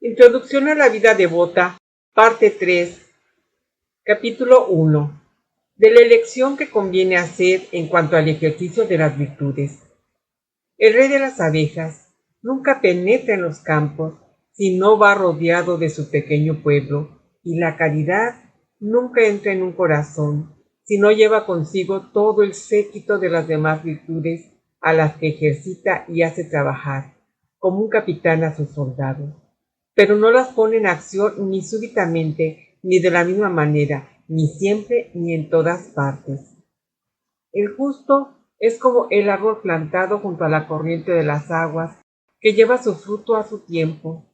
Introducción a la vida devota, parte 3, capítulo 1. De la elección que conviene hacer en cuanto al ejercicio de las virtudes. El rey de las abejas nunca penetra en los campos si no va rodeado de su pequeño pueblo, y la caridad nunca entra en un corazón si no lleva consigo todo el séquito de las demás virtudes a las que ejercita y hace trabajar, como un capitán a sus soldados. Pero no las pone en acción ni súbitamente, ni de la misma manera, ni siempre, ni en todas partes. El justo es como el árbol plantado junto a la corriente de las aguas, que lleva su fruto a su tiempo,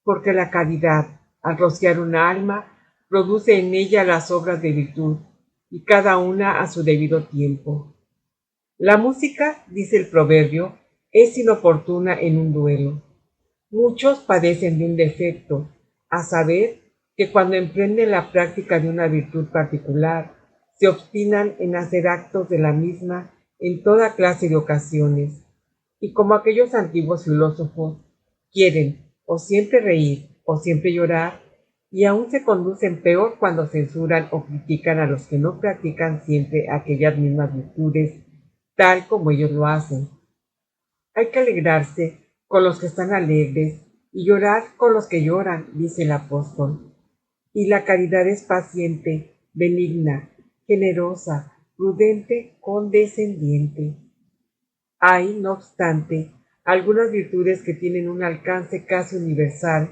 porque la caridad, al rociar una alma, produce en ella las obras de virtud, y cada una a su debido tiempo. La música, dice el proverbio, es inoportuna en un duelo. Muchos padecen de un defecto, a saber, que cuando emprenden la práctica de una virtud particular, se obstinan en hacer actos de la misma en toda clase de ocasiones, y como aquellos antiguos filósofos, quieren o siempre reír o siempre llorar, y aún se conducen peor cuando censuran o critican a los que no practican siempre aquellas mismas virtudes, tal como ellos lo hacen. Hay que alegrarse con los que están alegres y llorar con los que lloran, dice el apóstol. Y la caridad es paciente, benigna, generosa, prudente, condescendiente. Hay, no obstante, algunas virtudes que tienen un alcance casi universal,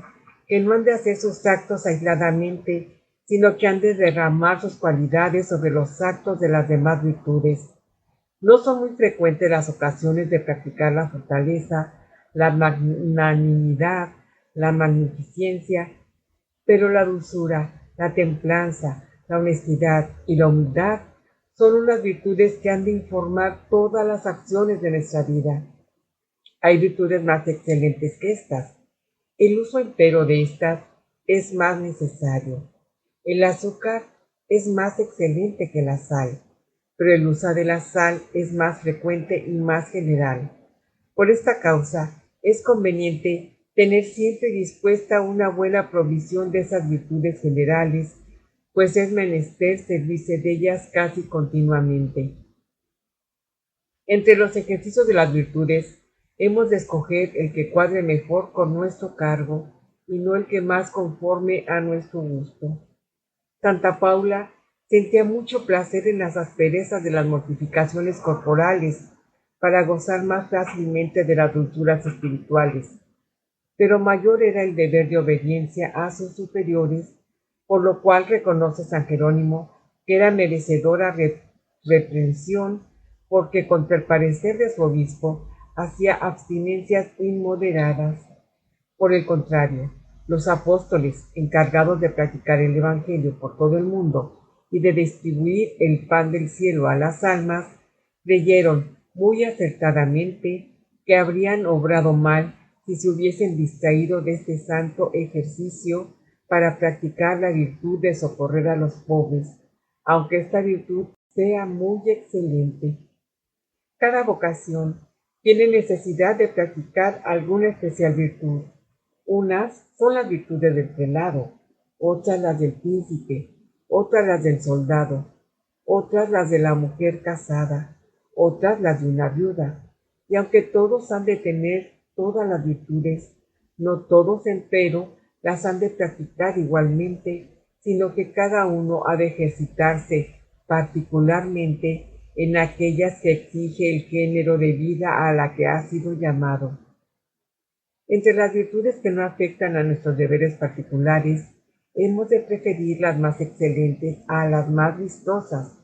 que no han de hacer sus actos aisladamente, sino que han de derramar sus cualidades sobre los actos de las demás virtudes. No son muy frecuentes las ocasiones de practicar la fortaleza, la magnanimidad, la magnificencia, pero la dulzura, la templanza, la honestidad y la humildad son unas virtudes que han de informar todas las acciones de nuestra vida. Hay virtudes más excelentes que estas. El uso empero de estas es más necesario. El azúcar es más excelente que la sal, pero el uso de la sal es más frecuente y más general. Por esta causa, es conveniente tener siempre dispuesta una buena provisión de esas virtudes generales, pues es menester servirse de ellas casi continuamente. Entre los ejercicios de las virtudes, hemos de escoger el que cuadre mejor con nuestro cargo y no el que más conforme a nuestro gusto. Santa Paula sentía mucho placer en las asperezas de las mortificaciones corporales para gozar más fácilmente de las dulzuras espirituales, pero mayor era el deber de obediencia a sus superiores, por lo cual reconoce San Jerónimo que era merecedora reprensión, porque contra el parecer de su obispo hacía abstinencias inmoderadas. Por el contrario, los apóstoles, encargados de practicar el Evangelio por todo el mundo y de distribuir el pan del cielo a las almas, creyeron muy acertadamente que habrían obrado mal si se hubiesen distraído de este santo ejercicio para practicar la virtud de socorrer a los pobres, aunque esta virtud sea muy excelente. Cada vocación tiene necesidad de practicar alguna especial virtud. Unas son las virtudes del prelado, otras las del príncipe, otras las del soldado, otras las de la mujer casada, otras las de una viuda. Y aunque todos han de tener todas las virtudes, no todos empero las han de practicar igualmente, sino que cada uno ha de ejercitarse particularmente en aquellas que exige el género de vida a la que ha sido llamado. Entre las virtudes que no afectan a nuestros deberes particulares, hemos de preferir las más excelentes a las más vistosas.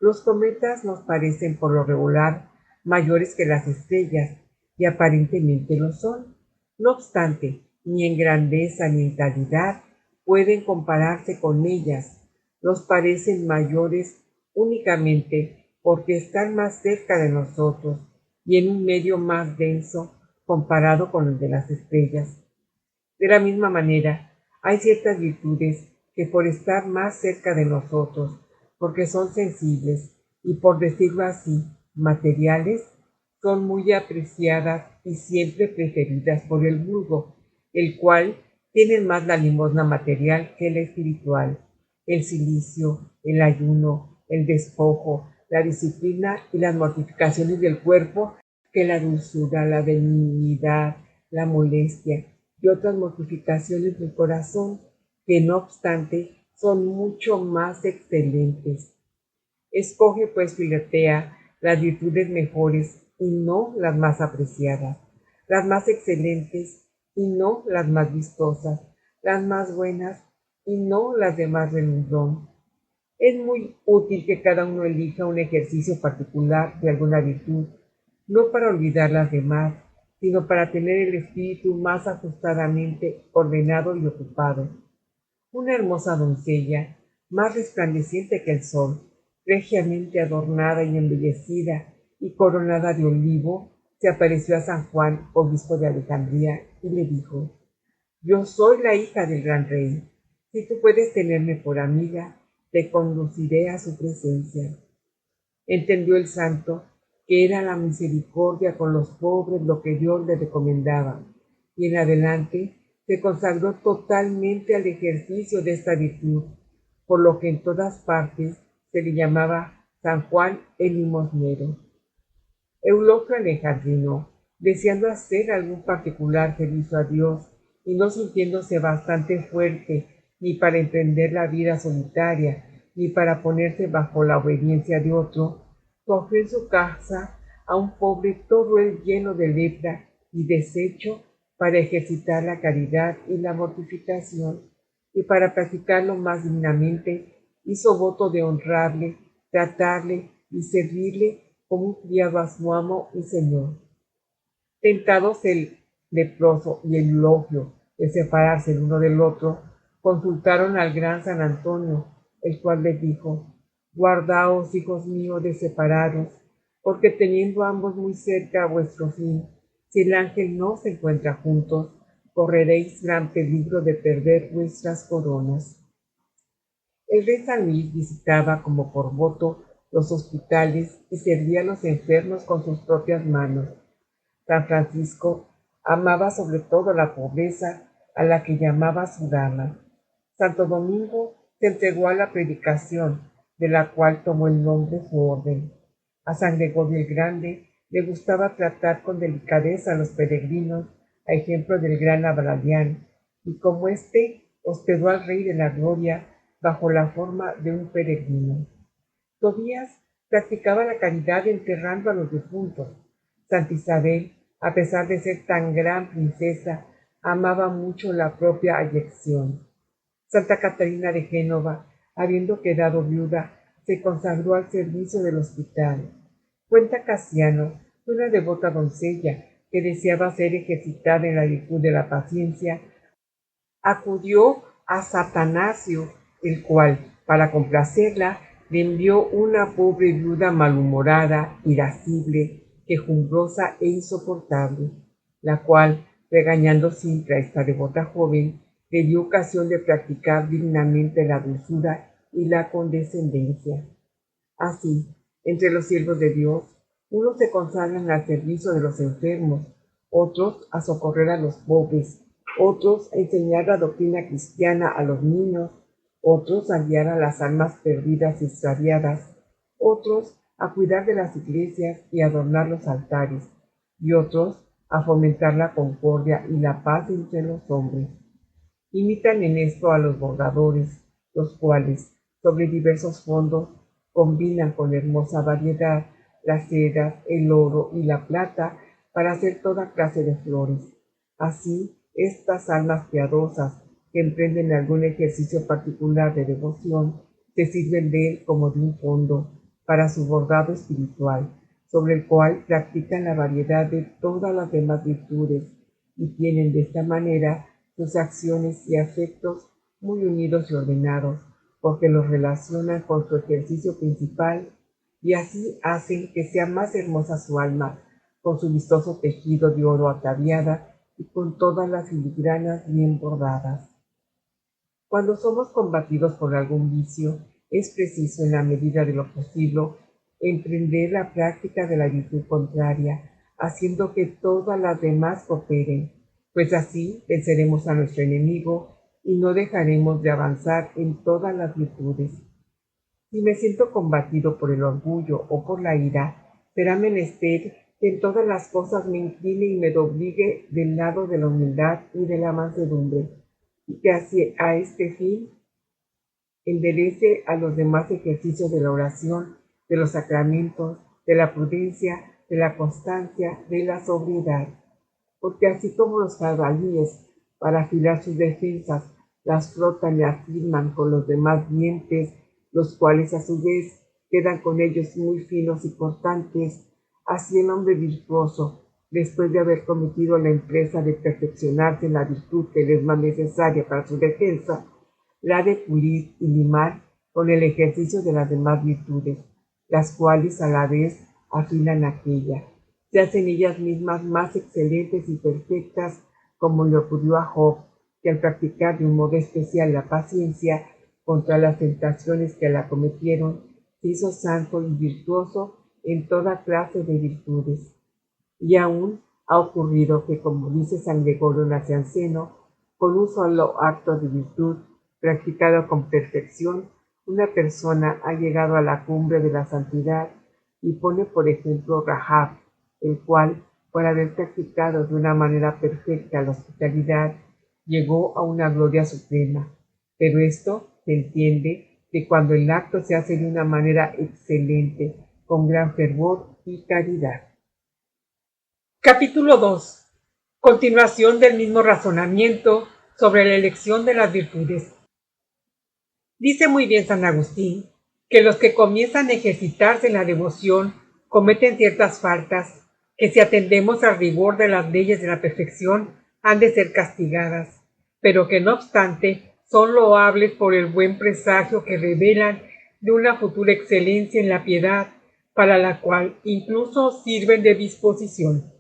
Los cometas nos parecen por lo regular mayores que las estrellas, y aparentemente lo son. No obstante, ni en grandeza ni en calidad pueden compararse con ellas. Nos parecen mayores únicamente porque están más cerca de nosotros y en un medio más denso comparado con el de las estrellas. De la misma manera, hay ciertas virtudes que por estar más cerca de nosotros, porque son sensibles y por decirlo así, materiales, son muy apreciadas y siempre preferidas por el vulgo, el cual tienen más la limosna material que la espiritual, el cilicio, el ayuno, el despojo, la disciplina y las mortificaciones del cuerpo que la dulzura, la benignidad, la molestia y otras mortificaciones del corazón que no obstante son mucho más excelentes. Escoge pues, Filotea, las virtudes mejores y no las más apreciadas, las más excelentes y no las más vistosas, las más buenas y no las de más renglón. Es muy útil que cada uno elija un ejercicio particular de alguna virtud, no para olvidar las demás, sino para tener el espíritu más ajustadamente ordenado y ocupado. Una hermosa doncella, más resplandeciente que el sol, regiamente adornada y embellecida y coronada de olivo, se apareció a San Juan, obispo de Alejandría, y le dijo: «Yo soy la hija del gran rey. Si tú puedes tenerme por amiga, te conduciré a su presencia». Entendió el santo que era la misericordia con los pobres lo que Dios le recomendaba, y en adelante se consagró totalmente al ejercicio de esta virtud, por lo que en todas partes se le llamaba San Juan el Limosnero. Eulogio Alejandrino, deseando hacer algún particular servicio a Dios y no sintiéndose bastante fuerte ni para emprender la vida solitaria, ni para ponerse bajo la obediencia de otro, cogió en su casa a un pobre todo él lleno de lepra y deshecho para ejercitar la caridad y la mortificación, y para practicarlo más dignamente hizo voto de honrarle, tratarle y servirle como un criado a su amo y señor. Tentados el leproso y el Eulogio de separarse el uno del otro, consultaron al gran San Antonio, el cual les dijo: «Guardaos, hijos míos, de separaros, porque teniendo ambos muy cerca a vuestro fin, si el ángel no se encuentra juntos, correréis gran peligro de perder vuestras coronas». El rey San Luis visitaba, como por voto, los hospitales y servía a los enfermos con sus propias manos. San Francisco amaba sobre todo la pobreza, a la que llamaba su dama. Santo Domingo se entregó a la predicación, de la cual tomó el nombre su orden. A San Gregorio el Grande le gustaba tratar con delicadeza a los peregrinos, a ejemplo del gran Abraham, y como éste hospedó al Rey de la Gloria bajo la forma de un peregrino. Tobías practicaba la caridad enterrando a los difuntos. Santa Isabel, a pesar de ser tan gran princesa, amaba mucho la propia ayección. Santa Catarina de Génova, habiendo quedado viuda, se consagró al servicio del hospital. Cuenta Casiano que una devota doncella que deseaba ser ejercitada en la virtud de la paciencia, acudió a Satanasio, el cual, para complacerla, le envió una pobre viuda malhumorada, irascible, quejumbrosa e insoportable, la cual, regañando siempre a esta devota joven, le dio ocasión de practicar dignamente la dulzura y la condescendencia. Así, entre los siervos de Dios, unos se consagran al servicio de los enfermos, otros a socorrer a los pobres, otros a enseñar la doctrina cristiana a los niños, otros a guiar a las almas perdidas y extraviadas, otros a cuidar de las iglesias y adornar los altares, y otros a fomentar la concordia y la paz entre los hombres. Imitan en esto a los bordadores, los cuales, sobre diversos fondos, combinan con hermosa variedad las sedas, el oro y la plata para hacer toda clase de flores. Así, estas almas piadosas que emprenden algún ejercicio particular de devoción se sirven de él como de un fondo para su bordado espiritual, sobre el cual practican la variedad de todas las demás virtudes y tienen de esta manera sus acciones y afectos muy unidos y ordenados, porque los relacionan con su ejercicio principal y así hacen que sea más hermosa su alma, con su vistoso tejido de oro ataviada y con todas las filigranas bien bordadas. Cuando somos combatidos por algún vicio, es preciso, en la medida de lo posible, emprender la práctica de la virtud contraria, haciendo que todas las demás cooperen, pues así venceremos a nuestro enemigo y no dejaremos de avanzar en todas las virtudes. Si me siento combatido por el orgullo o por la ira, será menester que en todas las cosas me incline y me doblegue del lado de la humildad y de la mansedumbre, y que a este fin enderece a los demás ejercicios de la oración, de los sacramentos, de la prudencia, de la constancia, de la sobriedad. Porque así como los jabalíes, para afilar sus defensas, las frotan y afirman con los demás dientes, los cuales a su vez quedan con ellos muy finos y cortantes, así el hombre virtuoso, después de haber cometido la empresa de perfeccionarse en la virtud que le es más necesaria para su defensa, la ha de pulir y limar con el ejercicio de las demás virtudes, las cuales a la vez afilan aquella, se hacen ellas mismas más excelentes y perfectas, como le ocurrió a Job, que al practicar de un modo especial la paciencia contra las tentaciones que la cometieron, se hizo santo y virtuoso en toda clase de virtudes. Y aún ha ocurrido que, como dice San Gregorio Nacianceno, con un solo acto de virtud practicado con perfección, una persona ha llegado a la cumbre de la santidad, y pone por ejemplo Rahab, el cual, por haber practicado de una manera perfecta la hospitalidad, llegó a una gloria suprema. Pero esto se entiende que cuando el acto se hace de una manera excelente, con gran fervor y caridad. Capítulo 2. Continuación del mismo razonamiento sobre la elección de las virtudes. Dice muy bien San Agustín que los que comienzan a ejercitarse en la devoción cometen ciertas faltas que, si atendemos al rigor de las leyes de la perfección, han de ser castigadas, pero que no obstante son loables por el buen presagio que revelan de una futura excelencia en la piedad, para la cual incluso sirven de disposición.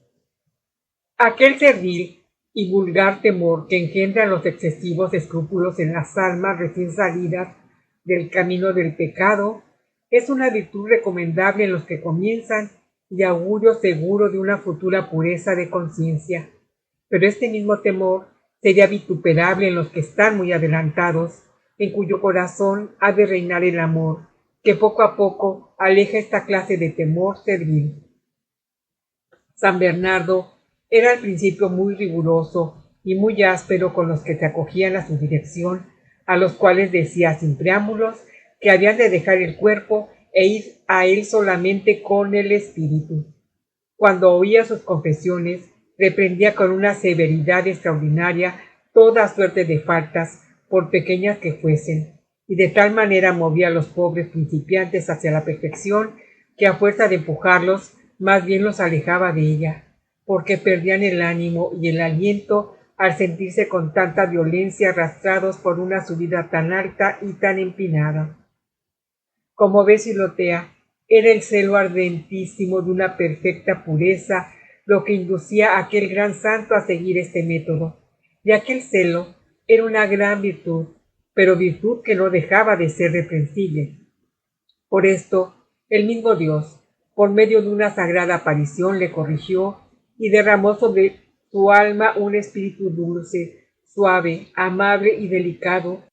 Aquel servil y vulgar temor que engendran los excesivos escrúpulos en las almas recién salidas del camino del pecado es una virtud recomendable en los que comienzan y augurio seguro de una futura pureza de conciencia. Pero este mismo temor sería vituperable en los que están muy adelantados, en cuyo corazón ha de reinar el amor, que poco a poco aleja esta clase de temor servil. San Bernardo era al principio muy riguroso y muy áspero con los que se acogían a su dirección, a los cuales decía sin preámbulos que habían de dejar el cuerpo e ir a él solamente con el espíritu. Cuando oía sus confesiones, reprendía con una severidad extraordinaria toda suerte de faltas, por pequeñas que fuesen, y de tal manera movía a los pobres principiantes hacia la perfección, que a fuerza de empujarlos, más bien los alejaba de ella, porque perdían el ánimo y el aliento al sentirse con tanta violencia arrastrados por una subida tan alta y tan empinada. Como ve Silotea, era el celo ardentísimo de una perfecta pureza lo que inducía a aquel gran santo a seguir este método, y aquel celo era una gran virtud, pero virtud que no dejaba de ser reprensible. Por esto, el mismo Dios, por medio de una sagrada aparición, le corrigió y derramó sobre su alma un espíritu dulce, suave, amable y delicado,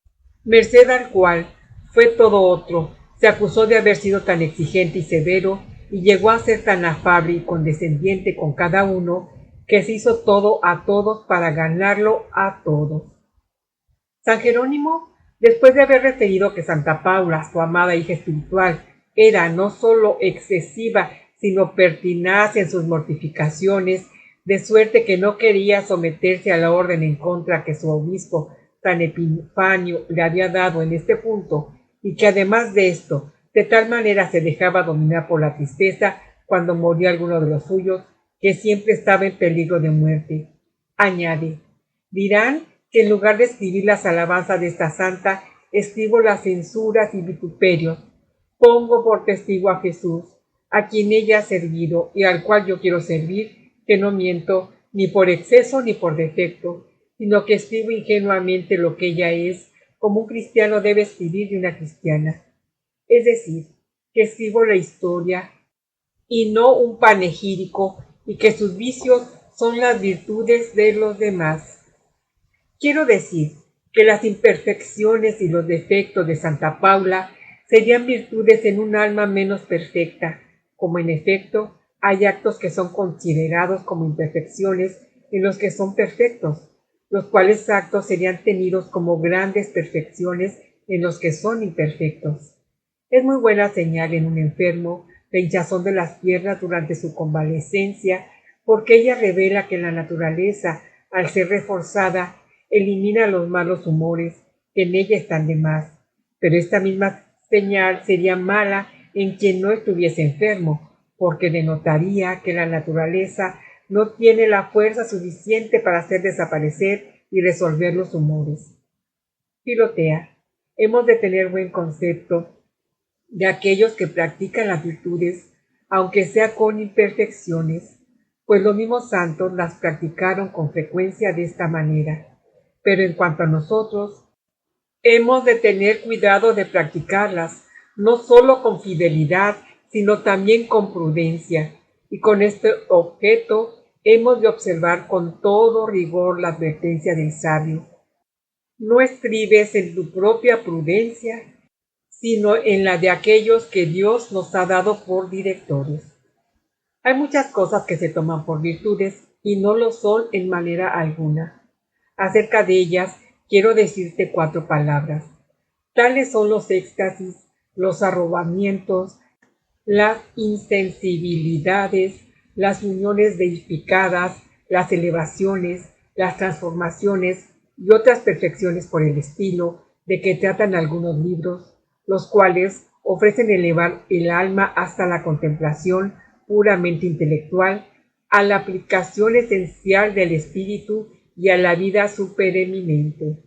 merced al cual fue todo otro. Se acusó de haber sido tan exigente y severo, y llegó a ser tan afable y condescendiente con cada uno, que se hizo todo a todos para ganarlo a todos. San Jerónimo, después de haber referido que Santa Paula, su amada hija espiritual, era no sólo excesiva, sino pertinaz en sus mortificaciones, de suerte que no quería someterse a la orden en contra que su obispo San Epifanio le había dado en este punto, y que además de esto, de tal manera se dejaba dominar por la tristeza cuando moría alguno de los suyos, que siempre estaba en peligro de muerte. Añade: dirán que en lugar de escribir las alabanzas de esta santa, escribo las censuras y vituperios. Pongo por testigo a Jesús, a quien ella ha servido y al cual yo quiero servir, que no miento ni por exceso ni por defecto, sino que escribo ingenuamente lo que ella es, como un cristiano debe escribir de una cristiana. Es decir, que escribo la historia y no un panegírico, y que sus vicios son las virtudes de los demás. Quiero decir que las imperfecciones y los defectos de Santa Paula serían virtudes en un alma menos perfecta, como en efecto hay actos que son considerados como imperfecciones en los que son perfectos, los cuales actos serían tenidos como grandes perfecciones en los que son imperfectos. Es muy buena señal en un enfermo la hinchazón de las piernas durante su convalecencia, porque ella revela que la naturaleza, al ser reforzada, elimina los malos humores que en ella están de más. Pero esta misma señal sería mala en quien no estuviese enfermo, porque denotaría que la naturaleza no tiene la fuerza suficiente para hacer desaparecer y resolver los humores. Filotea, hemos de tener buen concepto de aquellos que practican las virtudes, aunque sea con imperfecciones, pues los mismos santos las practicaron con frecuencia de esta manera. Pero en cuanto a nosotros, hemos de tener cuidado de practicarlas, no sólo con fidelidad, sino también con prudencia, y con este objeto hemos de observar con todo rigor la advertencia del sabio. No estribes en tu propia prudencia, sino en la de aquellos que Dios nos ha dado por directores. Hay muchas cosas que se toman por virtudes y no lo son en manera alguna. Acerca de ellas quiero decirte 4 palabras. Tales son los éxtasis, los arrobamientos, las insensibilidades, las uniones deificadas, las elevaciones, las transformaciones y otras perfecciones por el estilo de que tratan algunos libros, los cuales ofrecen elevar el alma hasta la contemplación puramente intelectual, a la aplicación esencial del espíritu y a la vida supereminente.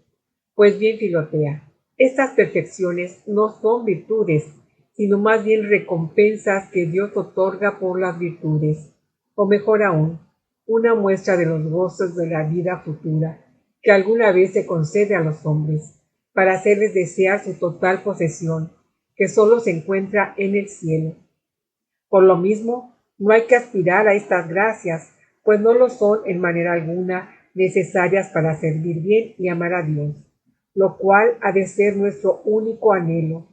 Pues bien, Filotea, estas perfecciones no son virtudes, sino más bien recompensas que Dios otorga por las virtudes, o mejor aún, una muestra de los gozos de la vida futura que alguna vez se concede a los hombres, para hacerles desear su total posesión, que sólo se encuentra en el cielo. Por lo mismo, no hay que aspirar a estas gracias, pues no lo son en manera alguna necesarias para servir bien y amar a Dios, lo cual ha de ser nuestro único anhelo.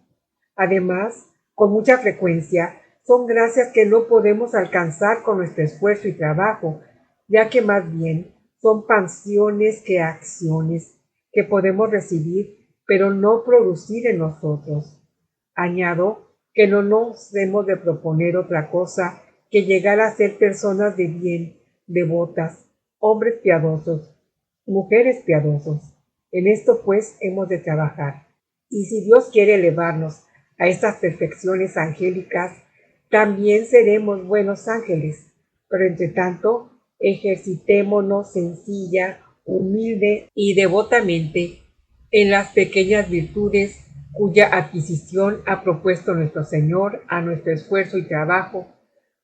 Además, con mucha frecuencia, son gracias que no podemos alcanzar con nuestro esfuerzo y trabajo, ya que más bien son pasiones que acciones que podemos recibir, pero no producir en nosotros. Añado que no nos hemos de proponer otra cosa que llegar a ser personas de bien, devotas, hombres piadosos, mujeres piadosos. En esto pues hemos de trabajar. Y si Dios quiere elevarnos a estas perfecciones angélicas, también seremos buenos ángeles. Pero entre tanto, ejercitémonos sencilla, humilde y devotamente en las pequeñas virtudes cuya adquisición ha propuesto nuestro Señor a nuestro esfuerzo y trabajo,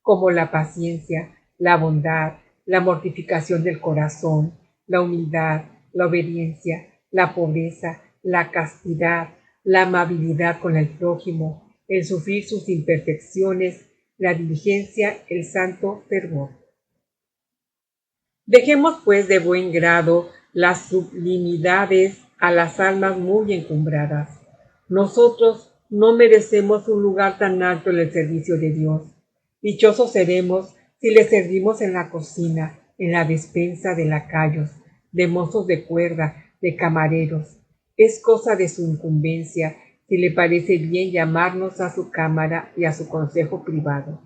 como la paciencia, la bondad, la mortificación del corazón, la humildad, la obediencia, la pobreza, la castidad, la amabilidad con el prójimo, el sufrir sus imperfecciones, la diligencia, el santo fervor. Dejemos pues de buen grado las sublimidades a las almas muy encumbradas. Nosotros no merecemos un lugar tan alto en el servicio de Dios. Dichosos seremos si le servimos en la cocina, en la despensa de lacayos, de mozos de cuerda, de camareros. Es cosa de su incumbencia si le parece bien llamarnos a su cámara y a su consejo privado.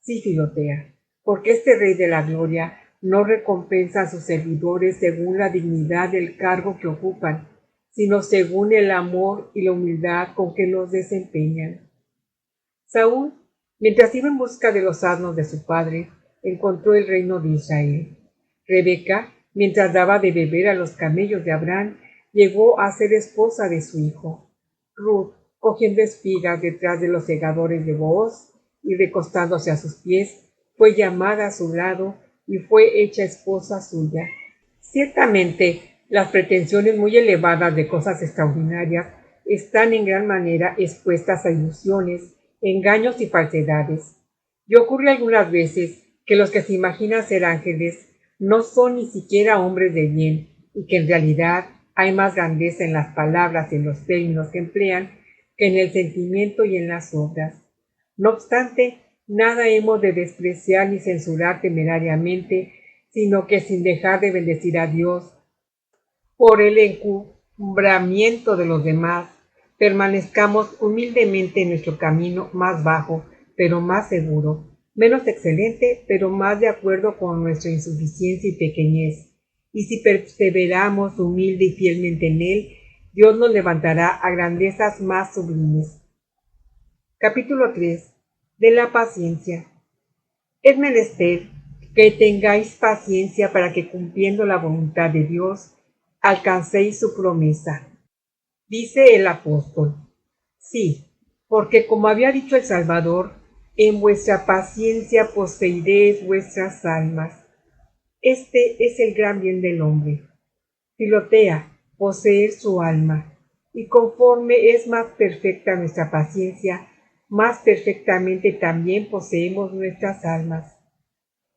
Sí, Filotea, porque este Rey de la Gloria no recompensa a sus servidores según la dignidad del cargo que ocupan, sino según el amor y la humildad con que los desempeñan. Saúl, mientras iba en busca de los asnos de su padre, encontró el reino de Israel. Rebeca, mientras daba de beber a los camellos de Abraham, llegó a ser esposa de su hijo. Ruth, cogiendo espigas detrás de los segadores de Booz y recostándose a sus pies, fue llamada a su lado y fue hecha esposa suya. Ciertamente, las pretensiones muy elevadas de cosas extraordinarias están en gran manera expuestas a ilusiones, engaños y falsedades. Y ocurre algunas veces que los que se imaginan ser ángeles no son ni siquiera hombres de bien, y que en realidad hay más grandeza en las palabras y en los términos que emplean que en el sentimiento y en las obras. No obstante, nada hemos de despreciar ni censurar temerariamente, sino que sin dejar de bendecir a Dios por el encumbramiento de los demás, permanezcamos humildemente en nuestro camino más bajo, pero más seguro, menos excelente, pero más de acuerdo con nuestra insuficiencia y pequeñez. Y si perseveramos humilde y fielmente en él, Dios nos levantará a grandezas más sublimes. Capítulo 3. De la paciencia. Es menester que tengáis paciencia para que, cumpliendo la voluntad de Dios, alcancéis su promesa. Dice el apóstol: sí, porque como había dicho el Salvador, en vuestra paciencia poseeréis vuestras almas. Este es el gran bien del hombre. Filotea, poseer su alma, y conforme es más perfecta nuestra paciencia, más perfectamente también poseemos nuestras almas.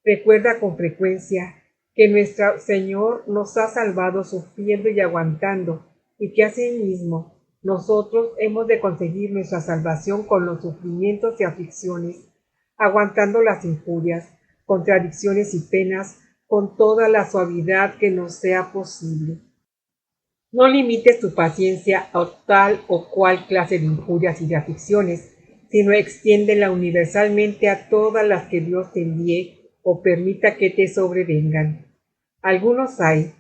Recuerda con frecuencia que nuestro Señor nos ha salvado sufriendo y aguantando, y que asimismo nosotros hemos de conseguir nuestra salvación con los sufrimientos y aflicciones, aguantando las injurias, contradicciones y penas con toda la suavidad que nos sea posible. No limites tu paciencia a tal o cual clase de injurias y de aflicciones, sino extiéndela universalmente a todas las que Dios te envíe o permita que te sobrevengan. Algunos hay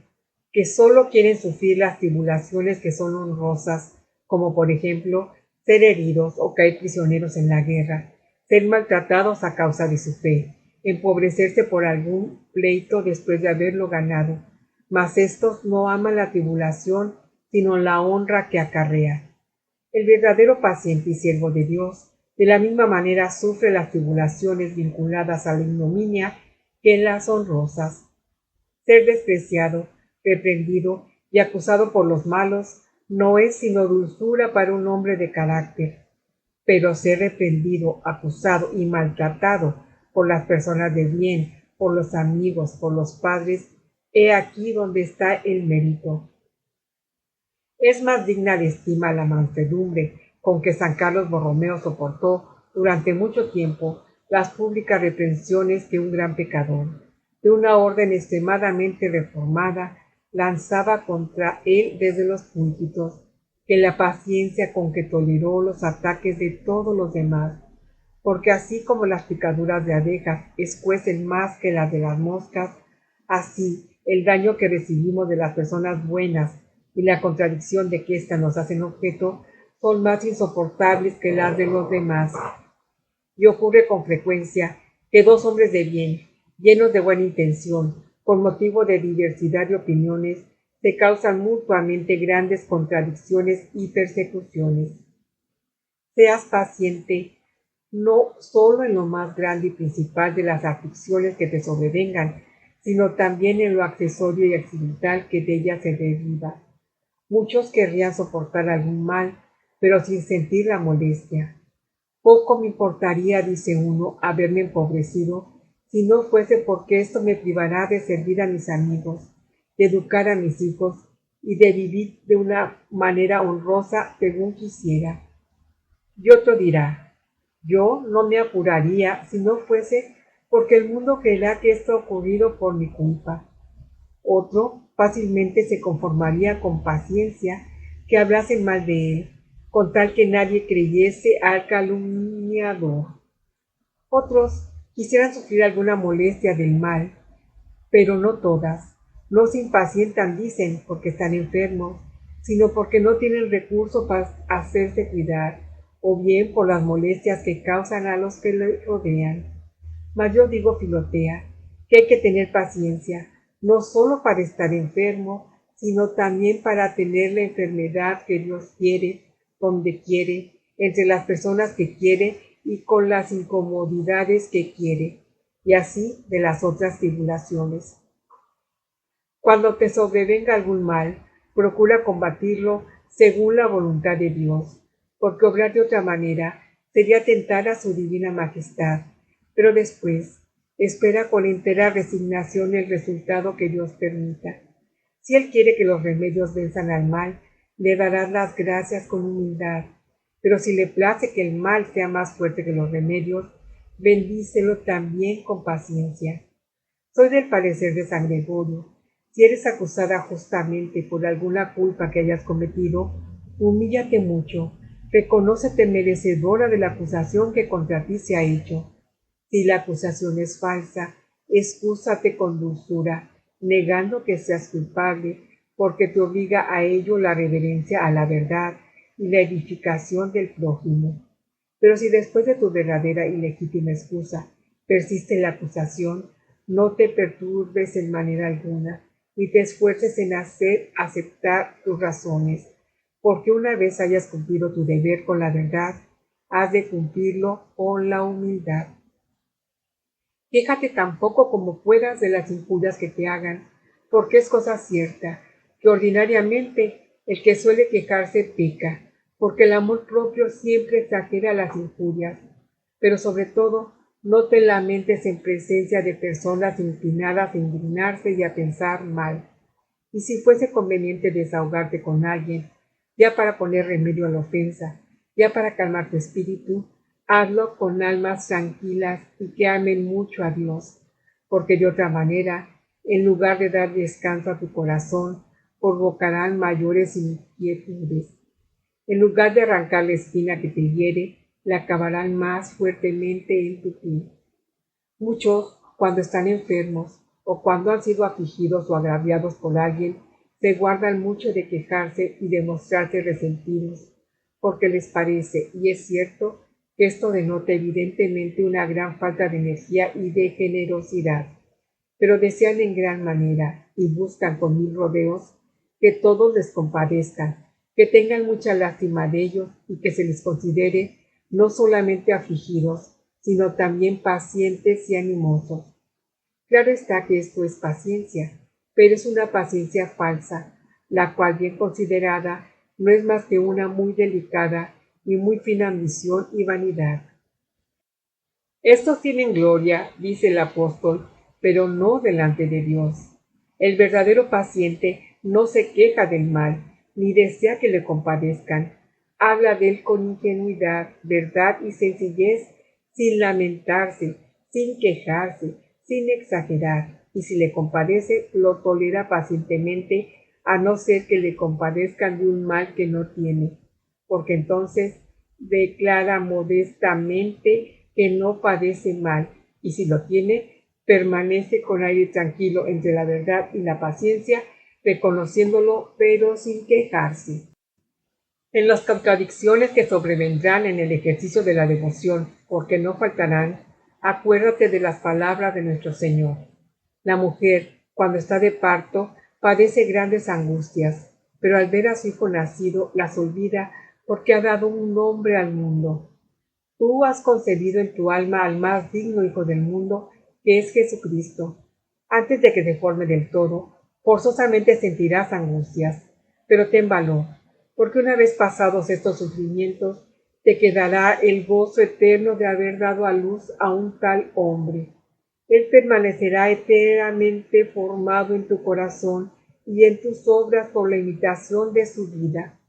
que sólo quieren sufrir las tribulaciones que son honrosas, como por ejemplo ser heridos o caer prisioneros en la guerra, ser maltratados a causa de su fe, empobrecerse por algún pleito después de haberlo ganado, mas estos no aman la tribulación, sino la honra que acarrea. El verdadero paciente y siervo de Dios, de la misma manera sufre las tribulaciones vinculadas a la ignominia que las honrosas. Ser despreciado, reprendido y acusado por los malos no es sino dulzura para un hombre de carácter, pero ser reprendido, acusado y maltratado por las personas de bien, por los amigos, por los padres, he aquí donde está el mérito. Es más digna de estima la mansedumbre con que San Carlos Borromeo soportó durante mucho tiempo las públicas reprensiones que un gran pecador, de una orden extremadamente reformada, lanzaba contra él desde los púlpitos, que la paciencia con que toleró los ataques de todos los demás, porque así como las picaduras de abejas escuecen más que las de las moscas, así el daño que recibimos de las personas buenas y la contradicción de que éstas nos hacen objeto son más insoportables que las de los demás. Y ocurre con frecuencia que dos hombres de bien, llenos de buena intención, con motivo de diversidad de opiniones, se causan mutuamente grandes contradicciones y persecuciones. Seas paciente no solo en lo más grande y principal de las aflicciones que te sobrevengan, sino también en lo accesorio y accidental que de ellas se deriva. Muchos querrían soportar algún mal, pero sin sentir la molestia. Poco me importaría, dice uno, haberme empobrecido, si no fuese porque esto me privará de servir a mis amigos, de educar a mis hijos y de vivir de una manera honrosa según quisiera. Y otro dirá: yo no me apuraría si no fuese porque el mundo creerá que esto ha ocurrido por mi culpa. Otro fácilmente se conformaría con paciencia que hablasen mal de él, con tal que nadie creyese al calumniador. Otros quisieran sufrir alguna molestia del mal, pero no todas. No se impacientan, dicen, porque están enfermos, sino porque no tienen recurso para hacerse cuidar, o bien por las molestias que causan a los que le rodean. Mas yo digo, Filotea, que hay que tener paciencia, no solo para estar enfermo, sino también para tener la enfermedad que Dios quiere, donde quiere, entre las personas que quiere y con las incomodidades que quiere, y así de las otras tribulaciones. Cuando te sobrevenga algún mal, procura combatirlo según la voluntad de Dios, porque obrar de otra manera sería tentar a su divina majestad, pero después, Espera con entera resignación el resultado que Dios permita. Si Él quiere que los remedios venzan al mal, le darás las gracias con humildad. Pero si le place que el mal sea más fuerte que los remedios, bendícelo también con paciencia. Soy del parecer de San Gregorio. Si eres acusada justamente por alguna culpa que hayas cometido, humíllate mucho, reconócete merecedora de la acusación que contra ti se ha hecho. Si la acusación es falsa, excúsate con dulzura, negando que seas culpable, porque te obliga a ello la reverencia a la verdad y la edificación del prójimo. Pero si después de tu verdadera y legítima excusa persiste la acusación, no te perturbes en manera alguna, ni te esfuerces en hacer aceptar tus razones, porque una vez hayas cumplido tu deber con la verdad, has de cumplirlo con la humildad. Quéjate tan poco como puedas de las injurias que te hagan, porque es cosa cierta que ordinariamente el que suele quejarse peca, porque el amor propio siempre exagera las injurias, pero sobre todo no te lamentes en presencia de personas inclinadas a indignarse y a pensar mal. Y si fuese conveniente desahogarte con alguien, ya para poner remedio a la ofensa, ya para calmar tu espíritu, hazlo con almas tranquilas y que amen mucho a Dios, porque de otra manera, en lugar de dar descanso a tu corazón, provocarán mayores inquietudes. En lugar de arrancar la espina que te hiere, la acabarán más fuertemente en tu pie. Muchos, cuando están enfermos o cuando han sido afligidos o agraviados por alguien, se guardan mucho de quejarse y de mostrarse resentidos, porque les parece, y es cierto, que esto denota evidentemente una gran falta de energía y de generosidad. Pero desean en gran manera, y buscan con mil rodeos, que todos les compadezcan, que tengan mucha lástima de ellos y que se les considere no solamente afligidos, sino también pacientes y animosos. Claro está que esto es paciencia, pero es una paciencia falsa, la cual bien considerada no es más que una muy delicada y muy fina ambición y vanidad. Estos tienen gloria, dice el apóstol, pero no delante de Dios. El verdadero paciente no se queja del mal, ni desea que le compadezcan. Habla de él con ingenuidad, verdad y sencillez, sin lamentarse, sin quejarse, sin exagerar, y si le compadece, lo tolera pacientemente, a no ser que le compadezcan de un mal que no tiene, porque entonces declara modestamente que no padece mal, y si lo tiene, permanece con aire tranquilo entre la verdad y la paciencia, reconociéndolo pero sin quejarse. En las contradicciones que sobrevendrán en el ejercicio de la devoción, porque no faltarán, acuérdate de las palabras de nuestro Señor. La mujer, cuando está de parto, padece grandes angustias, pero al ver a su hijo nacido, las olvida porque ha dado un nombre al mundo. Tú has concebido en tu alma al más digno Hijo del mundo, que es Jesucristo. Antes de que se forme del todo, forzosamente sentirás angustias, pero ten valor, porque una vez pasados estos sufrimientos, te quedará el gozo eterno de haber dado a luz a un tal hombre. Él permanecerá eternamente formado en tu corazón y en tus obras por la imitación de su vida.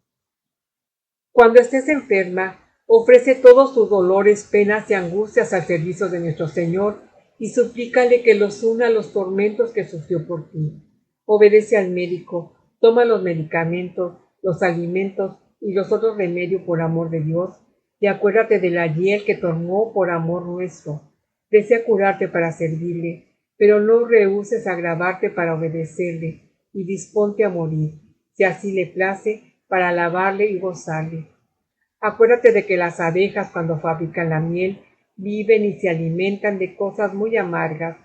Cuando estés enferma, ofrece todos tus dolores, penas y angustias al servicio de nuestro Señor y suplícale que los una a los tormentos que sufrió por ti. Obedece al médico, toma los medicamentos, los alimentos y los otros remedios por amor de Dios, y acuérdate de la hiel que tomó por amor nuestro. Desea curarte para servirle, pero no rehuses agravarte para obedecerle, y disponte a morir, si así le place, para alabarle y gozarle. Acuérdate de que las abejas, cuando fabrican la miel, viven y se alimentan de cosas muy amargas,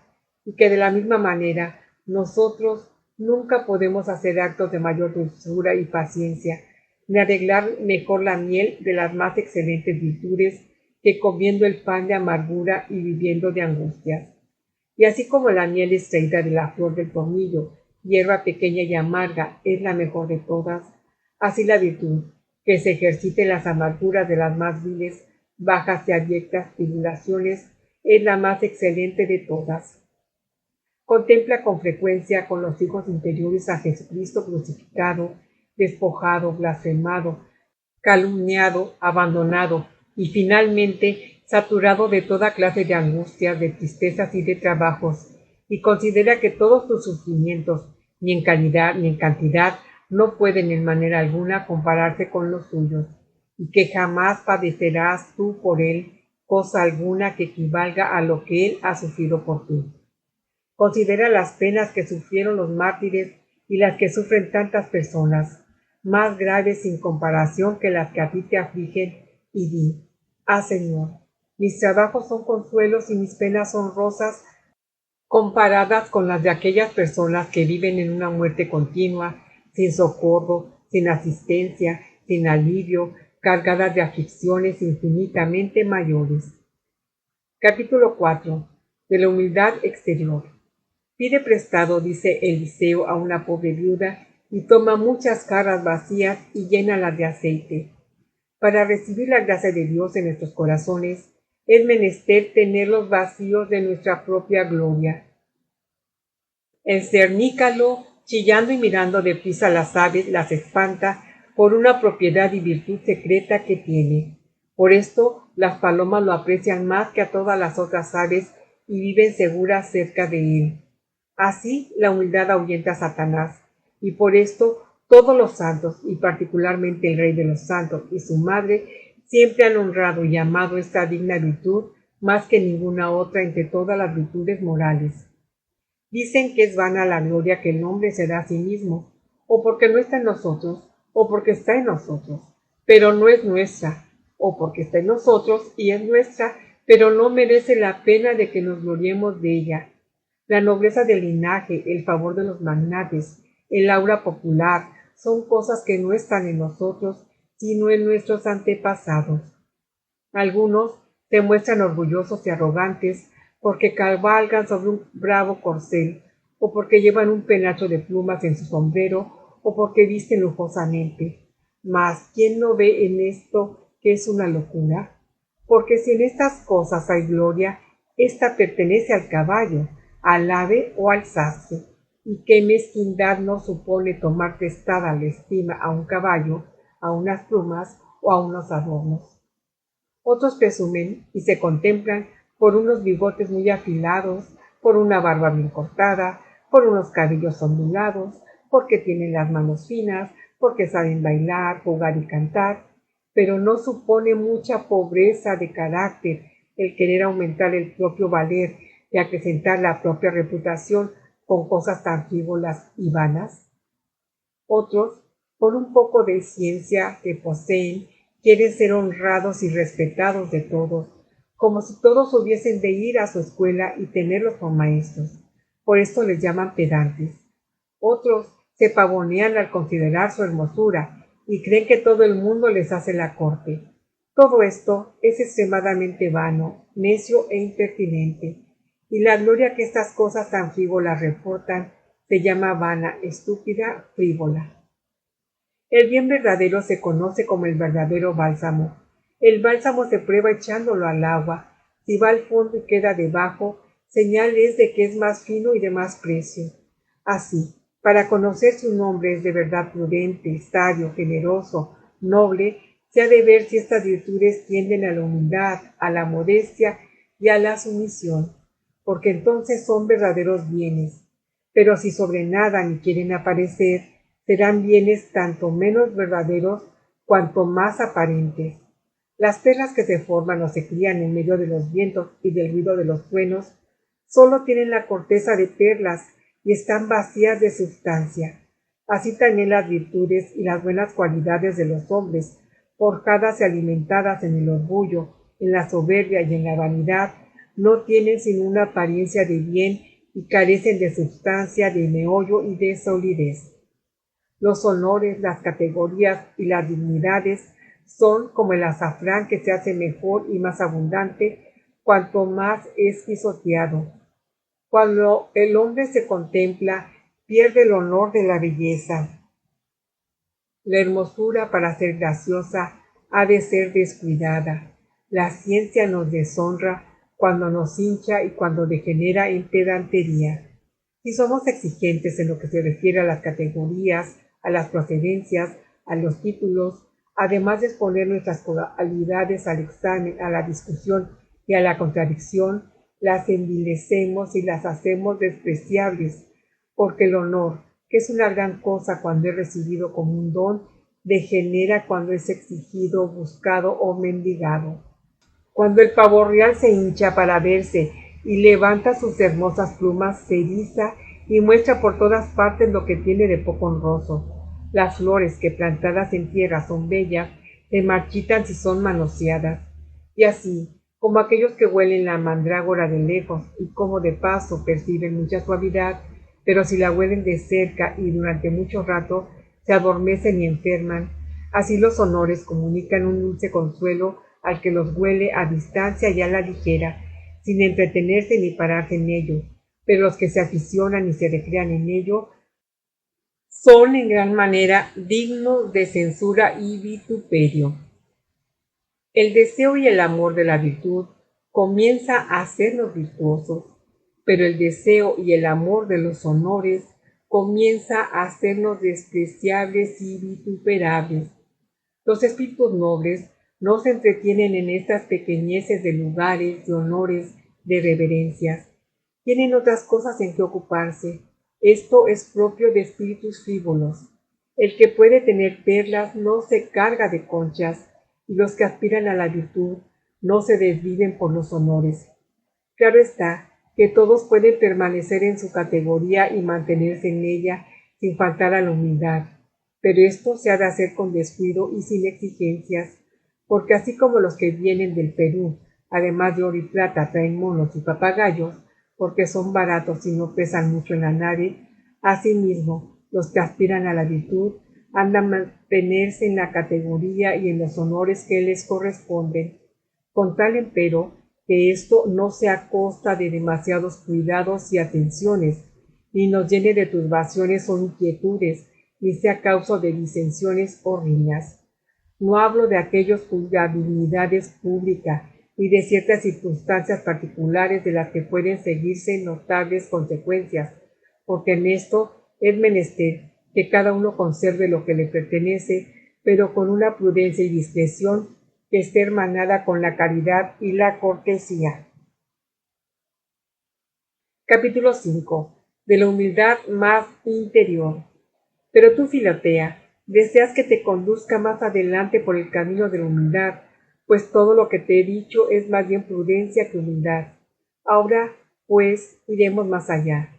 y que de la misma manera nosotros nunca podemos hacer actos de mayor dulzura y paciencia, ni arreglar mejor la miel de las más excelentes virtudes que comiendo el pan de amargura y viviendo de angustias. Y así como la miel extraída de la flor del tomillo, hierba pequeña y amarga, es la mejor de todas, así la virtud, que se ejercite en las amarguras de las más viles, bajas y abyectas tribulaciones, es la más excelente de todas. Contempla con frecuencia con los ojos interiores a Jesucristo crucificado, despojado, blasfemado, calumniado, abandonado y finalmente saturado de toda clase de angustias, de tristezas y de trabajos, y considera que todos tus sufrimientos, ni en calidad ni en cantidad, no pueden en manera alguna compararse con los suyos, y que jamás padecerás tú por él cosa alguna que equivalga a lo que él ha sufrido por ti. Considera las penas que sufrieron los mártires y las que sufren tantas personas, más graves sin comparación que las que a ti te afligen, y di: ah, Señor, mis trabajos son consuelos y mis penas son rosas comparadas con las de aquellas personas que viven en una muerte continua, sin socorro, sin asistencia, sin alivio, cargadas de aflicciones infinitamente mayores. Capítulo 4. De la humildad exterior. Pide prestado, dice Eliseo, a una pobre viuda, y toma muchas jarras vacías y llénalas de aceite. Para recibir la gracia de Dios en nuestros corazones, es menester tenerlos vacíos de nuestra propia gloria. El cernícalo, chillando y mirando deprisa a las aves, las espanta por una propiedad y virtud secreta que tiene. Por esto las palomas lo aprecian más que a todas las otras aves y viven seguras cerca de él. Así la humildad ahuyenta a Satanás, y por esto todos los santos, y particularmente el Rey de los santos y su madre, siempre han honrado y amado esta digna virtud más que ninguna otra entre todas las virtudes morales. Dicen que es vana la gloria que el hombre se da a sí mismo, o porque no está en nosotros, o porque está en nosotros, pero no es nuestra, o porque está en nosotros y es nuestra, pero no merece la pena de que nos gloriemos de ella. La nobleza del linaje, el favor de los magnates, el aura popular, son cosas que no están en nosotros, sino en nuestros antepasados. Algunos se muestran orgullosos y arrogantes porque cabalgan sobre un bravo corcel, o porque llevan un penacho de plumas en su sombrero, o porque visten lujosamente. Mas, ¿quién no ve en esto que es una locura? Porque si en estas cosas hay gloria, ésta pertenece al caballo, al ave o al sastre, y qué mezquindad no supone tomar prestada la estima a un caballo, a unas plumas o a unos adornos. Otros presumen y se contemplan por unos bigotes muy afilados, por una barba bien cortada, por unos cabellos ondulados, porque tienen las manos finas, porque saben bailar, jugar y cantar, pero no supone mucha pobreza de carácter el querer aumentar el propio valer y acrecentar la propia reputación con cosas tan frívolas y vanas. Otros, por un poco de ciencia que poseen, quieren ser honrados y respetados de todos, como si todos hubiesen de ir a su escuela y tenerlos por maestros. Por esto les llaman pedantes. Otros se pavonean al considerar su hermosura y creen que todo el mundo les hace la corte. Todo esto es extremadamente vano, necio e impertinente, y la gloria que estas cosas tan frívolas reportan se llama vana, estúpida, frívola. El bien verdadero se conoce como el verdadero bálsamo. El bálsamo se prueba echándolo al agua. Si va al fondo y queda debajo, señal es de que es más fino y de más precio. Así, para conocer si un hombre es de verdad prudente, sabio, generoso, noble, se ha de ver si estas virtudes tienden a la humildad, a la modestia y a la sumisión, porque entonces son verdaderos bienes. Pero si sobrenadan y quieren aparecer, serán bienes tanto menos verdaderos cuanto más aparentes. Las perlas que se forman o se crían en medio de los vientos y del ruido de los truenos solo tienen la corteza de perlas y están vacías de sustancia. Así también las virtudes y las buenas cualidades de los hombres, forjadas y alimentadas en el orgullo, en la soberbia y en la vanidad, no tienen sino una apariencia de bien y carecen de sustancia, de meollo y de solidez. Los honores, las categorías y las dignidades son como el azafrán que se hace mejor y más abundante cuanto más es pisoteado. Cuando el hombre se contempla, pierde el honor de la belleza. La hermosura, para ser graciosa, ha de ser descuidada. La ciencia nos deshonra cuando nos hincha y cuando degenera en pedantería. Si somos exigentes en lo que se refiere a las categorías, a las procedencias, a los títulos, además de exponer nuestras cualidades al examen, a la discusión y a la contradicción, las envilecemos y las hacemos despreciables, porque el honor, que es una gran cosa cuando es recibido como un don, degenera cuando es exigido, buscado o mendigado. Cuando el pavo real se hincha para verse y levanta sus hermosas plumas, se eriza y muestra por todas partes lo que tiene de poco honroso. Las flores que plantadas en tierra son bellas, se marchitan si son manoseadas. Y así, como aquellos que huelen la mandrágora de lejos y como de paso perciben mucha suavidad, pero si la huelen de cerca y durante mucho rato, se adormecen y enferman, así los honores comunican un dulce consuelo al que los huele a distancia y a la ligera, sin entretenerse ni pararse en ello, pero los que se aficionan y se recrean en ello son en gran manera dignos de censura y vituperio. El deseo y el amor de la virtud comienza a hacernos virtuosos, pero el deseo y el amor de los honores comienza a hacernos despreciables y vituperables. Los espíritus nobles no se entretienen en estas pequeñeces de lugares, de honores, de reverencias. Tienen otras cosas en que ocuparse. Esto es propio de espíritus frívolos. El que puede tener perlas no se carga de conchas, y los que aspiran a la virtud no se desviven por los honores. Claro está que todos pueden permanecer en su categoría y mantenerse en ella sin faltar a la humildad, pero esto se ha de hacer con descuido y sin exigencias, porque así como los que vienen del Perú, además de oro y plata, traen monos y papagayos, porque son baratos y no pesan mucho en la nave, asimismo, los que aspiran a la virtud han de mantenerse en la categoría y en los honores que les corresponden, con tal empero que esto no sea a costa de demasiados cuidados y atenciones, ni nos llene de turbaciones o inquietudes, ni sea causa de disensiones o riñas. No hablo de aquellos cuya dignidad es pública, ni de ciertas circunstancias particulares de las que pueden seguirse notables consecuencias, porque en esto es menester que cada uno conserve lo que le pertenece, pero con una prudencia y discreción que esté hermanada con la caridad y la cortesía. Capítulo 5. De la humildad más interior. Pero tú, Filotea, deseas que te conduzca más adelante por el camino de la humildad, pues todo lo que te he dicho es más bien prudencia que humildad. Ahora, pues, iremos más allá.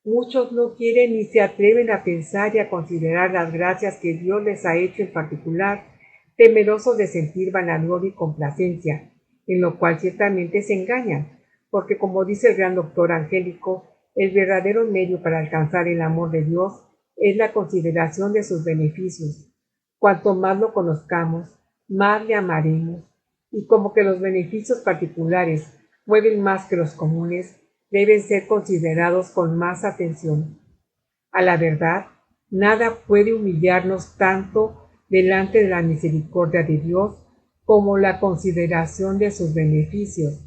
Muchos no quieren ni se atreven a pensar y a considerar las gracias que Dios les ha hecho en particular, temerosos de sentir vanagloria y complacencia, en lo cual ciertamente se engañan, porque como dice el gran doctor Angélico, el verdadero medio para alcanzar el amor de Dios es la consideración de sus beneficios. Cuanto más lo conozcamos, más le amaremos, y como que los beneficios particulares mueven más que los comunes, deben ser considerados con más atención. A la verdad, nada puede humillarnos tanto delante de la misericordia de Dios como la consideración de sus beneficios,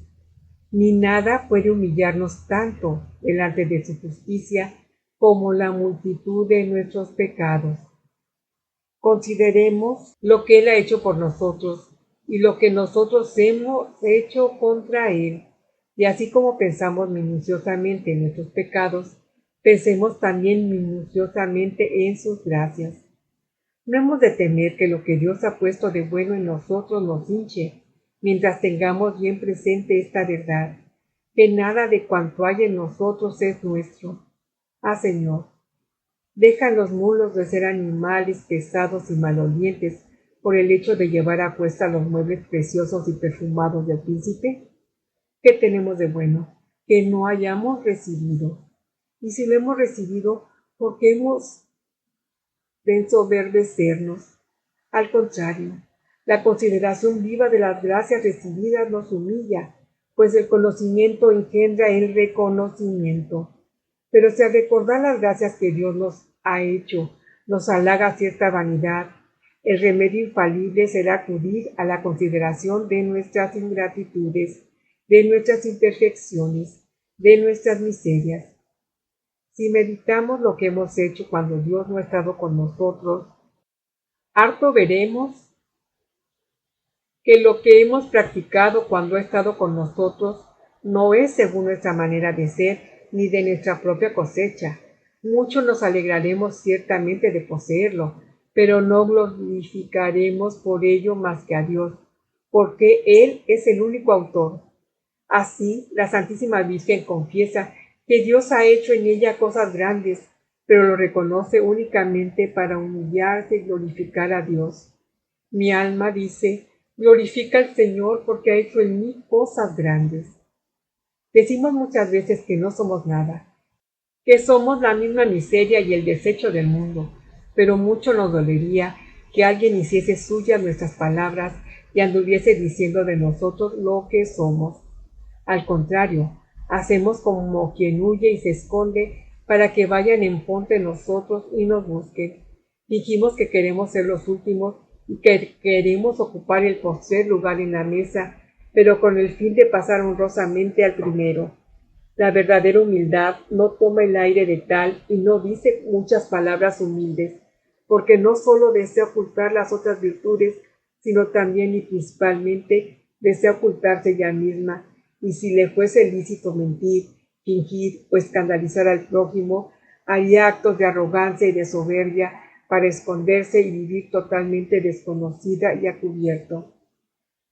ni nada puede humillarnos tanto delante de su justicia como la multitud de nuestros pecados. Consideremos lo que Él ha hecho por nosotros y lo que nosotros hemos hecho contra Él, y así como pensamos minuciosamente en nuestros pecados, pensemos también minuciosamente en sus gracias. No hemos de temer que lo que Dios ha puesto de bueno en nosotros nos hinche, mientras tengamos bien presente esta verdad, que nada de cuanto hay en nosotros es nuestro. Ah, Señor, ¿dejan los mulos de ser animales pesados y malolientes por el hecho de llevar a cuesta los muebles preciosos y perfumados del príncipe? ¿Qué tenemos de bueno que no hayamos recibido? Y si lo hemos recibido, ¿por qué hemos de ensoberbecernos? Al contrario, la consideración viva de las gracias recibidas nos humilla, pues el conocimiento engendra el reconocimiento. Pero si al recordar las gracias que Dios nos ha hecho, nos halaga cierta vanidad, el remedio infalible será acudir a la consideración de nuestras ingratitudes de nuestras imperfecciones, de nuestras miserias. Si meditamos lo que hemos hecho cuando Dios no ha estado con nosotros, harto veremos que lo que hemos practicado cuando ha estado con nosotros no es según nuestra manera de ser ni de nuestra propia cosecha. Mucho nos alegraremos ciertamente de poseerlo, pero no glorificaremos por ello más que a Dios, porque Él es el único autor. Así, la Santísima Virgen confiesa que Dios ha hecho en ella cosas grandes, pero lo reconoce únicamente para humillarse y glorificar a Dios. Mi alma dice, glorifica al Señor porque ha hecho en mí cosas grandes. Decimos muchas veces que no somos nada, que somos la misma miseria y el desecho del mundo, pero mucho nos dolería que alguien hiciese suyas nuestras palabras y anduviese diciendo de nosotros lo que somos. Al contrario, hacemos como quien huye y se esconde para que vayan en pos de nosotros y nos busquen. Dijimos que queremos ser los últimos y que queremos ocupar el postrer lugar en la mesa, pero con el fin de pasar honrosamente al primero. La verdadera humildad no toma el aire de tal y no dice muchas palabras humildes, porque no sólo desea ocultar las otras virtudes, sino también y principalmente desea ocultarse ella misma, y si le fuese lícito mentir, fingir o escandalizar al prójimo, haría actos de arrogancia y de soberbia para esconderse y vivir totalmente desconocida y a cubierto.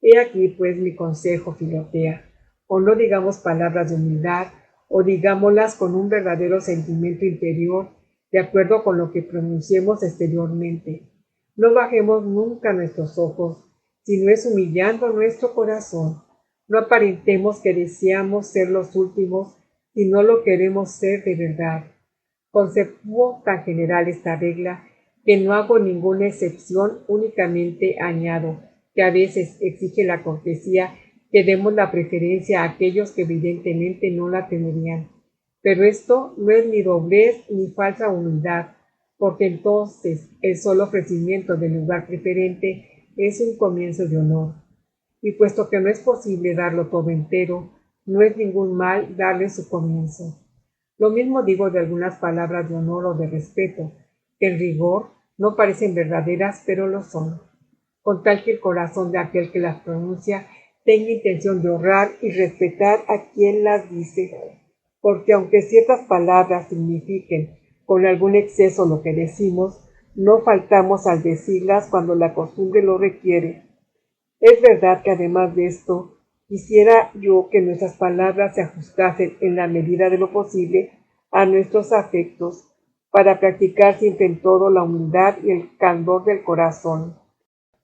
He aquí, pues, mi consejo, Filotea, o no digamos palabras de humildad, o digámoslas con un verdadero sentimiento interior, de acuerdo con lo que pronunciemos exteriormente. No bajemos nunca nuestros ojos, sino es humillando nuestro corazón. No aparentemos que deseamos ser los últimos, si no lo queremos ser de verdad. Concepo tan general esta regla, que no hago ninguna excepción, únicamente añado que a veces exige la cortesía que demos la preferencia a aquellos que evidentemente no la tendrían. Pero esto no es ni doblez ni falsa humildad, porque entonces el solo ofrecimiento del lugar preferente es un comienzo de honor. Y puesto que no es posible darlo todo entero, no es ningún mal darle su comienzo. Lo mismo digo de algunas palabras de honor o de respeto, que en rigor no parecen verdaderas, pero lo son, con tal que el corazón de aquel que las pronuncia tenga intención de honrar y respetar a quien las dice, porque aunque ciertas palabras signifiquen con algún exceso lo que decimos, no faltamos al decirlas cuando la costumbre lo requiere. Es verdad que además de esto, quisiera yo que nuestras palabras se ajustasen en la medida de lo posible a nuestros afectos, para practicar siempre en todo la humildad y el candor del corazón.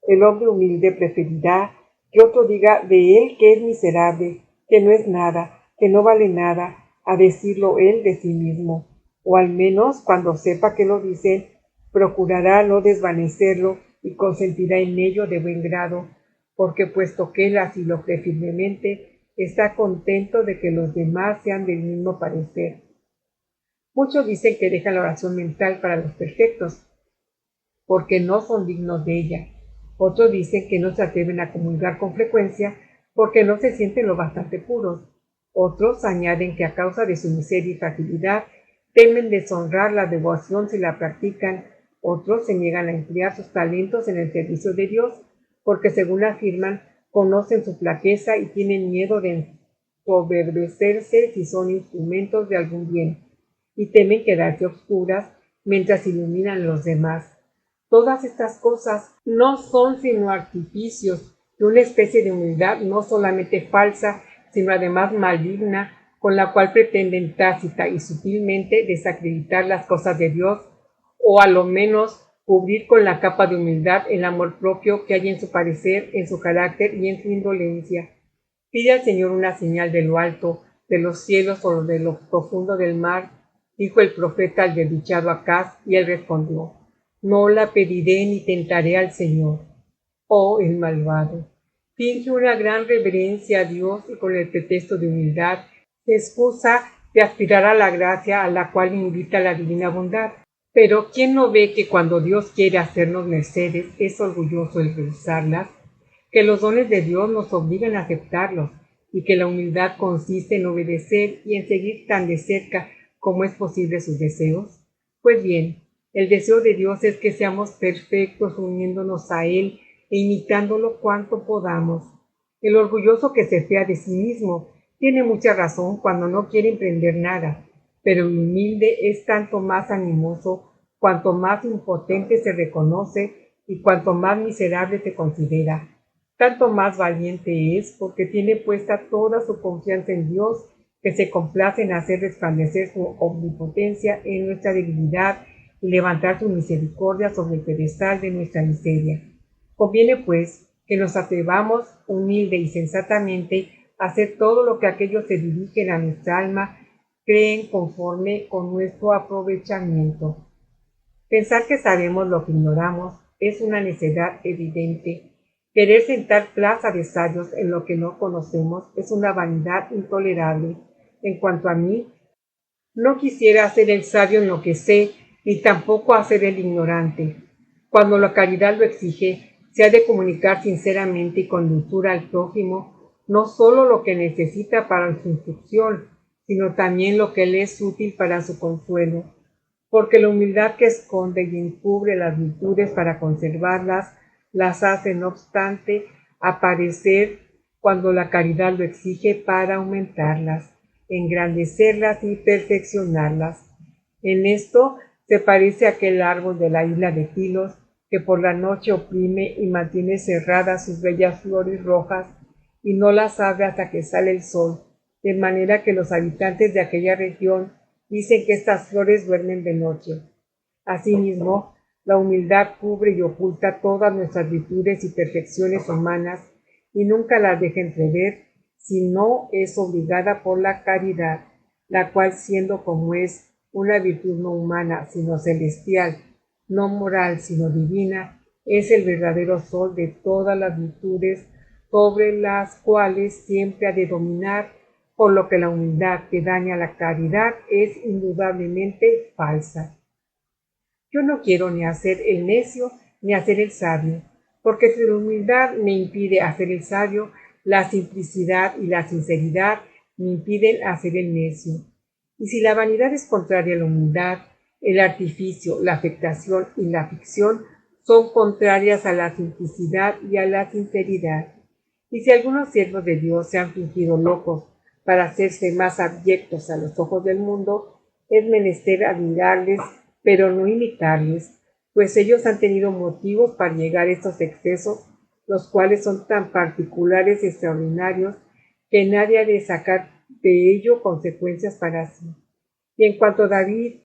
El hombre humilde preferirá que otro diga de él que es miserable, que no es nada, que no vale nada, a decirlo él de sí mismo, o al menos cuando sepa que lo dicen, procurará no desvanecerlo y consentirá en ello de buen grado, porque puesto que él así lo cree firmemente, está contento de que los demás sean del mismo parecer. Muchos dicen que dejan la oración mental para los perfectos, porque no son dignos de ella. Otros dicen que no se atreven a comulgar con frecuencia porque no se sienten lo bastante puros. Otros añaden que a causa de su miseria y fragilidad temen deshonrar la devoción si la practican. Otros se niegan a emplear sus talentos en el servicio de Dios porque, según afirman, conocen su flaqueza y tienen miedo de ensoberbecerse si son instrumentos de algún bien, y temen quedarse obscuras mientras iluminan a los demás. Todas estas cosas no son sino artificios de una especie de humildad no solamente falsa, sino además maligna, con la cual pretenden tácita y sutilmente desacreditar las cosas de Dios, o a lo menos cubrir con la capa de humildad el amor propio que hay en su parecer, en su carácter y en su indolencia. Pide al Señor una señal de lo alto, de los cielos o de lo profundo del mar, dijo el profeta al desdichado Acaz, y él respondió: no la pediré ni tentaré al Señor. Oh, el malvado, finge una gran reverencia a Dios y con el pretexto de humildad se excusa de aspirar a la gracia a la cual invita la divina bondad. Pero ¿quién no ve que cuando Dios quiere hacernos mercedes es orgulloso el rehusarlas? Que los dones de Dios nos obligan a aceptarlos y que la humildad consiste en obedecer y en seguir tan de cerca como es posible sus deseos? Pues bien, el deseo de Dios es que seamos perfectos uniéndonos a Él e imitándolo cuanto podamos. El orgulloso que se fía de sí mismo tiene mucha razón cuando no quiere emprender nada, pero el humilde es tanto más animoso cuanto más impotente se reconoce y cuanto más miserable se considera. Tanto más valiente es porque tiene puesta toda su confianza en Dios, que se complace en hacer resplandecer su omnipotencia en nuestra debilidad y levantar su misericordia sobre el pedestal de nuestra miseria. Conviene, pues, que nos atrevamos humilde y sensatamente a hacer todo lo que aquellos que dirigen a nuestra alma creen conforme con nuestro aprovechamiento. Pensar que sabemos lo que ignoramos es una necedad evidente. Querer sentar plaza de sabios en lo que no conocemos es una vanidad intolerable. En cuanto a mí, no quisiera ser el sabio en lo que sé, ni tampoco hacer el ignorante. Cuando la caridad lo exige, se ha de comunicar sinceramente y con dulzura al prójimo, no sólo lo que necesita para su instrucción, sino también lo que le es útil para su consuelo, porque la humildad que esconde y encubre las virtudes para conservarlas, las hace, no obstante, aparecer cuando la caridad lo exige para aumentarlas, engrandecerlas y perfeccionarlas. En esto se parece a aquel árbol de la isla de Tilos que por la noche oprime y mantiene cerradas sus bellas flores rojas y no las abre hasta que sale el sol, de manera que los habitantes de aquella región dicen que estas flores duermen de noche. Asimismo, la humildad cubre y oculta todas nuestras virtudes y perfecciones humanas y nunca las deja entrever si no es obligada por la caridad, la cual, siendo como es una virtud no humana sino celestial, no moral sino divina, es el verdadero sol de todas las virtudes sobre las cuales siempre ha de dominar, por lo que la humildad que daña la caridad es indudablemente falsa. Yo no quiero ni hacer el necio ni hacer el sabio, porque si la humildad me impide hacer el sabio, la simplicidad y la sinceridad me impiden hacer el necio. Y si la vanidad es contraria a la humildad, el artificio, la afectación y la ficción son contrarias a la simplicidad y a la sinceridad. Y si algunos siervos de Dios se han fingido locos para hacerse más abyectos a los ojos del mundo, es menester admirarles, pero no imitarles, pues ellos han tenido motivos para llegar a estos excesos, los cuales son tan particulares y extraordinarios que nadie ha de sacar de ello consecuencias para sí. Y en cuanto a David,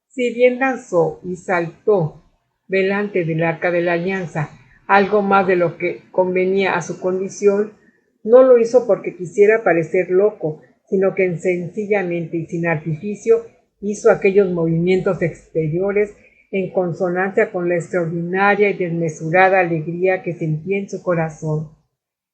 si bien danzó y saltó delante del arca de la alianza, algo más de lo que convenía a su condición, no lo hizo porque quisiera parecer loco, sino que sencillamente y sin artificio hizo aquellos movimientos exteriores en consonancia con la extraordinaria y desmesurada alegría que sentía en su corazón.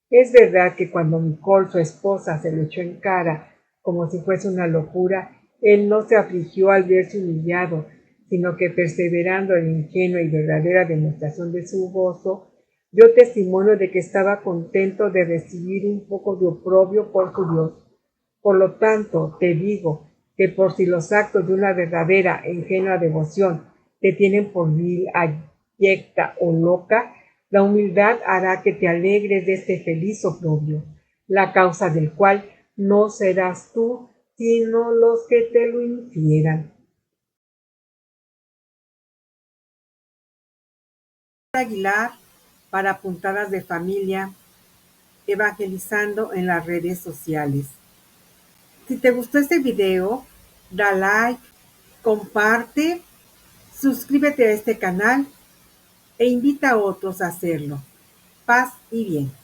Es verdad que cuando Micol, su esposa, se lo echó en cara como si fuese una locura, él no se afligió al verse humillado, sino que perseverando en la ingenua y verdadera demostración de su gozo, dio testimonio de que estaba contento de recibir un poco de oprobio por su Dios. Por lo tanto, te digo que por si los actos de una verdadera e ingenua devoción te tienen por vil, abyecta o loca, la humildad hará que te alegres de este feliz oprobio, la causa del cual no serás tú, sino los que te lo infieran. Aguilar para Puntadas de Familia, evangelizando en las redes sociales. Si te gustó este video, da like, comparte, suscríbete a este canal e invita a otros a hacerlo. Paz y bien.